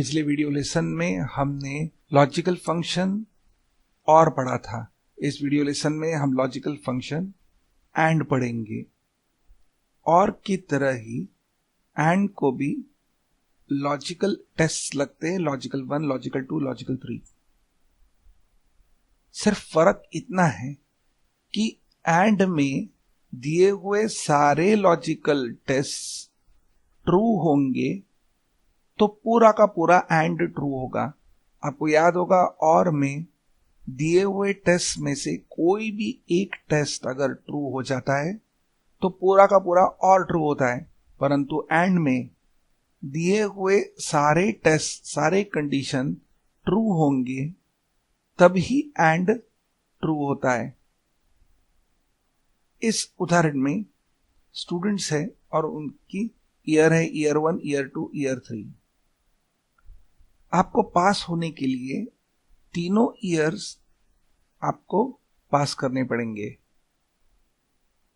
पिछले video lesson में हमने लॉजिकल फंक्शन और पढ़ा था। इस वीडियो लेसन में हम लॉजिकल फंक्शन एंड पढ़ेंगे। और की तरह ही एंड को भी लॉजिकल टेस्ट लगते हैं, लॉजिकल 1, लॉजिकल 2, लॉजिकल 3। सिर्फ फर्क इतना है कि एंड में दिए हुए सारे लॉजिकल टेस्ट ट्रू होंगे तो पूरा का पूरा एंड ट्रू होगा। आपको याद होगा और में दिए हुए टेस्ट में से कोई भी एक टेस्ट अगर ट्रू हो जाता है तो पूरा का पूरा और ट्रू होता है, परंतु एंड में दिए हुए सारे टेस्ट, सारे कंडीशन ट्रू होंगे तभी एंड ट्रू होता है। इस उदाहरण में स्टूडेंट्स है और उनकी ईयर है ईयर 1, ईयर 2, ईयर 3। आपको पास होने के लिए तीनों ईयर्स आपको पास करने पड़ेंगे।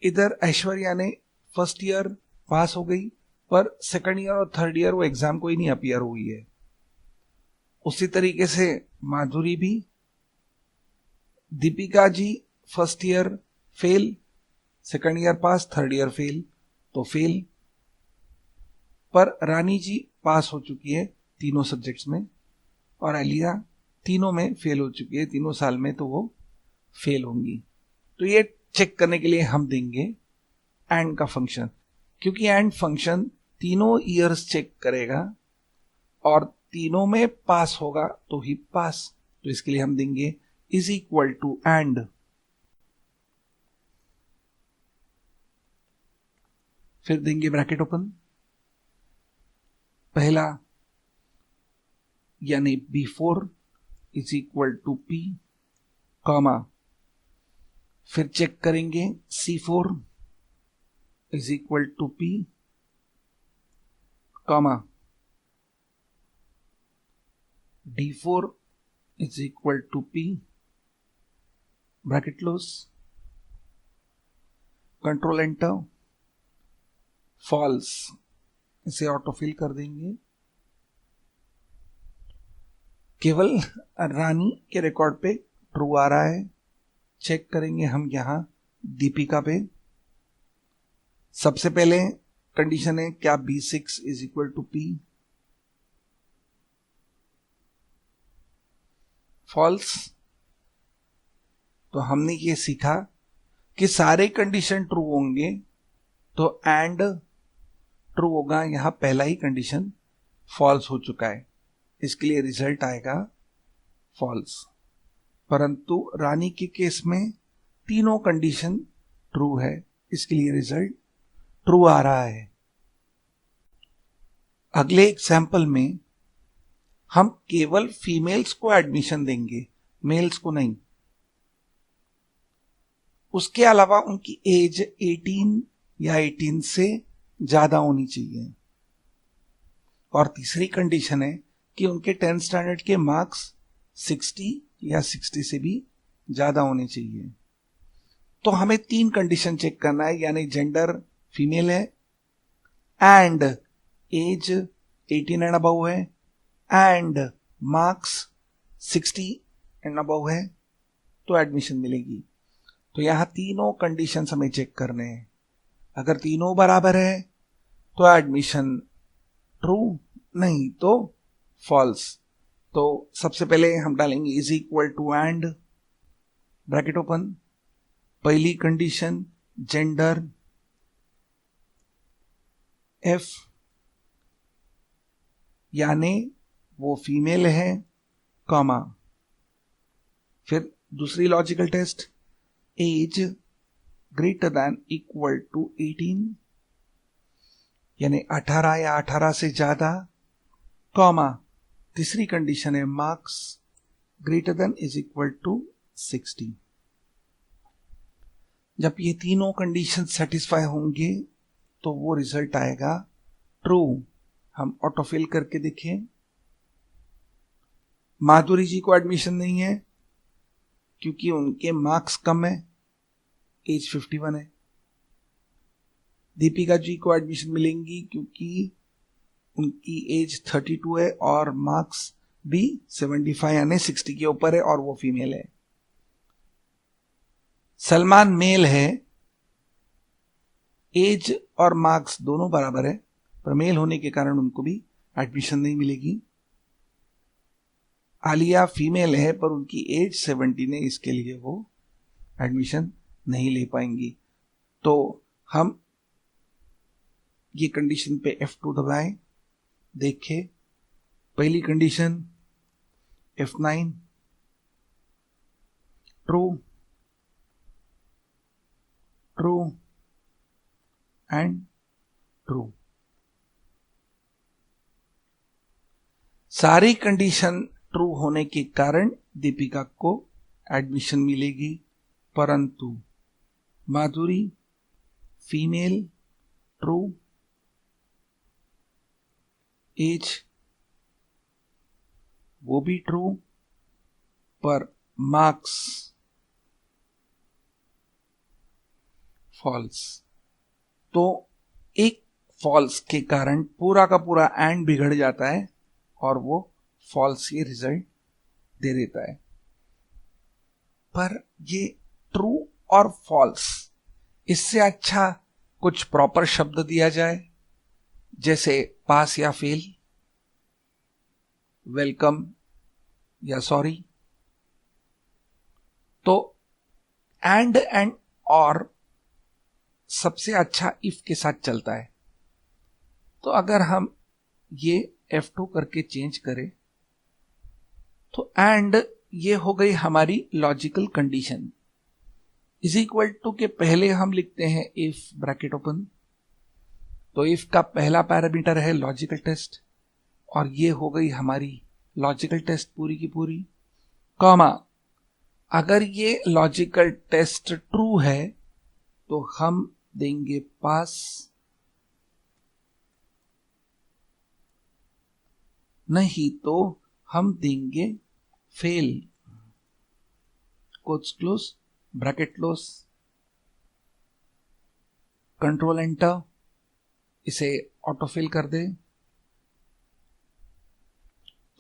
इधर ऐश्वर्या ने फर्स्ट ईयर पास हो गई, पर सेकंड ईयर और थर्ड ईयर वो एग्जाम को ही नहीं अपीयर हुई है। उसी तरीके से माधुरी भी, Deepika ji first year fail, second year pass, third year fail, तो फेल। पर रानी जी पास हो चुकी है तीनों सब्जेक्ट्स में, और अलिया तीनों में फेल हो चुकी है, तीनों साल में तो वो फेल होंगी। तो ये चेक करने के लिए हम देंगे एंड का फंक्शन, क्योंकि एंड फंक्शन तीनों ईयर्स चेक करेगा और तीनों में पास होगा तो ही पास। तो इसके लिए हम देंगे इज इक्वल टू एंड, फिर देंगे ब्रैकेट ओपन, पहला यानी B4 is equal to P, comma, फिर चेक करेंगे C4 is equal to P, comma, D4 is equal to P, bracket close, control enter, false, इसे ऑटोफिल कर देंगे। केवल रानी के रिकॉर्ड पे ट्रू आ रहा है। चेक करेंगे हम यहां दीपिका पे। सबसे पहले कंडीशन है क्या B6 is equal to P, false. तो हमने ये सीखा कि सारे कंडीशन ट्रू होंगे तो एंड ट्रू होगा। यहां पहला ही कंडीशन फॉल्स हो चुका है, इसके लिए रिजल्ट आएगा फॉल्स। परंतु रानी के केस में तीनों कंडीशन ट्रू है, इसके लिए रिजल्ट ट्रू आ रहा है। अगले एग्जाम्पल में हम केवल फीमेल्स को एडमिशन देंगे, मेल्स को नहीं। उसके अलावा उनकी एज 18 या 18 से ज्यादा होनी चाहिए। और तीसरी कंडीशन है कि उनके 10th स्टैंडर्ड के मार्क्स 60 या 60 से भी ज्यादा होने चाहिए। तो हमें 3 कंडीशन चेक करना है, यानी जेंडर फीमेल है एंड एज 18 एंड अबव है एंड मार्क्स 60 एंड अबव है, तो एडमिशन मिलेगी। तो यहां तीनों कंडीशंस हमें चेक करने हैं। अगर तीनों बराबर है तो एडमिशन ट्रू, नहीं तो फॉल्स। तो सबसे पहले हम डालेंगे is equal to and, bracket open, पहली कंडीशन जेंडर F यानी वो फीमेल है, कॉमा, फिर दूसरी logical test as greater than equal to 18 यानी 18 या 18 से ज्यादा, कॉमा, तीसरी कंडीशन है marks greater than is equal to 60। जब ये तीनों कंडीशन सेटिस्फाई होंगे तो वो रिजल्ट आएगा ट्रू। हम ऑटोफिल करके देखें। माधुरी जी को एडमिशन नहीं है क्योंकि उनके मार्क्स कम है, एज 51 है। दीपिका जी को एडमिशन मिलेंगी क्योंकि उनकी एज 32 है और मार्क्स भी 75 यानी 60 के ऊपर है और वो फीमेल है। सलमान मेल है, एज और मार्क्स दोनों बराबर है, पर मेल होने के कारण उनको भी एडमिशन नहीं मिलेगी। आलिया फीमेल है पर उनकी एज 17 है, इसके लिए वो एडमिशन नहीं ले पाएंगी। तो हम ये कंडीशन पे F2 दबाएं, देखें पहली condition F9 true true and true. सारी कंडीशन ट्रू होने के कारण दीपिका को एडमिशन मिलेगी, परंतु माधुरी फीमेल ट्रू, एज वो भी ट्रू, पर मार्क्स फॉल्स। तो एक फॉल्स के कारण पूरा का पूरा एंड बिगड़ जाता है और वो फॉल्स ही रिजल्ट दे देता है। पर ये ट्रू और फॉल्स, इससे अच्छा कुछ प्रॉपर शब्द दिया जाए, जैसे पास या फेल, वेलकम या सॉरी। तो एंड और सबसे अच्छा इफ के साथ चलता है। तो अगर हम ये F2 करके चेंज करें तो एंड ये हो गई हमारी logical condition, is equal to के पहले हम लिखते हैं इफ ब्रैकेट ओपन। तो इफ का पहला पैरामीटर है लॉजिकल टेस्ट और ये हो गई हमारी लॉजिकल टेस्ट पूरी की पूरी, कॉमा अगर ये लॉजिकल टेस्ट ट्रू है तो हम देंगे पास, नहीं तो हम देंगे fail. Quotes close, bracket close, control enter, इसे ऑटोफिल कर दे।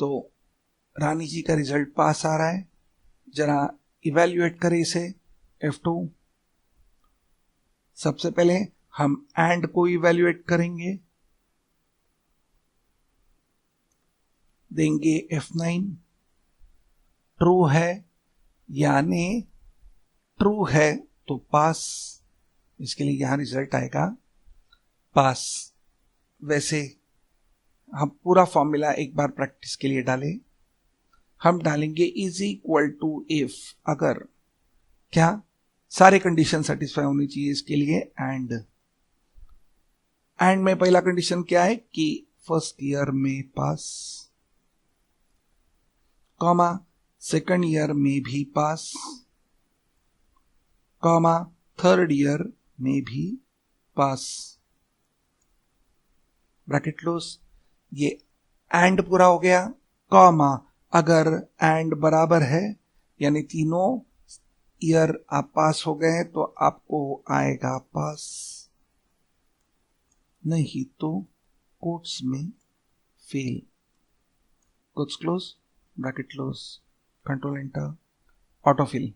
तो रानी जी का रिजल्ट पास आ रहा है, जरा इवैल्यूएट करें इसे F2। सबसे पहले हम एंड को इवैल्यूएट करेंगे, देंगे F9 ट्रू है, यानी ट्रू है तो पास, इसके लिए यहां रिजल्ट आएगा पास। वैसे हम पूरा फॉर्मूला एक बार प्रैक्टिस के लिए डालें। हम डालेंगे इज इक्वल टू इफ, अगर क्या सारे कंडीशन सेटिस्फाई होनी चाहिए, इसके लिए एंड में पहला कंडीशन क्या है कि फर्स्ट ईयर में पास, कॉमा सेकंड ईयर में भी पास, कॉमा थर्ड ईयर में भी पास, ब्रैकेट क्लोज। ये एंड पूरा हो गया, कॉमा अगर एंड बराबर है यानी तीनों ईयर आप पास हो गए हैं तो आपको आएगा पास, नहीं तो कोट्स में fail. Quotes close, bracket close, control enter, autofill.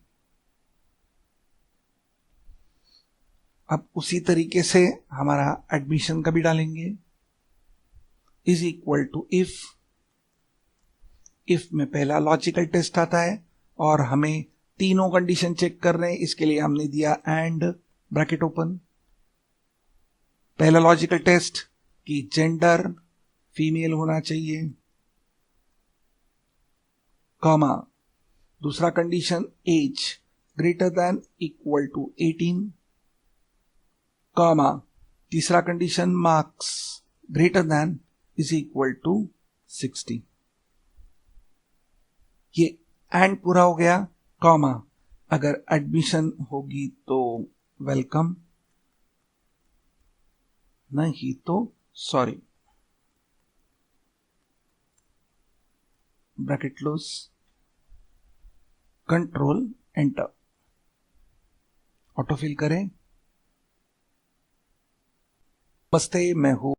अब उसी तरीके से हमारा एडमिशन का भी डालेंगे, इज इक्वल टू इफ में पहला लॉजिकल टेस्ट आता है और हमें तीनों कंडीशन चेक कर रहे हैं, इसके लिए हमने दिया एंड ब्रैकेट ओपन। पहला लॉजिकल टेस्ट कि जेंडर फीमेल होना चाहिए, कॉमा दूसरा condition age greater than equal to 18, comma तीसरा condition marks greater than is equal to 60। ये एंड पूरा हो गया, कॉमा अगर एडमिशन होगी तो वेलकम, नहीं तो sorry, bracket close, control enter, autofill करें। नमस्ते, मैं हूं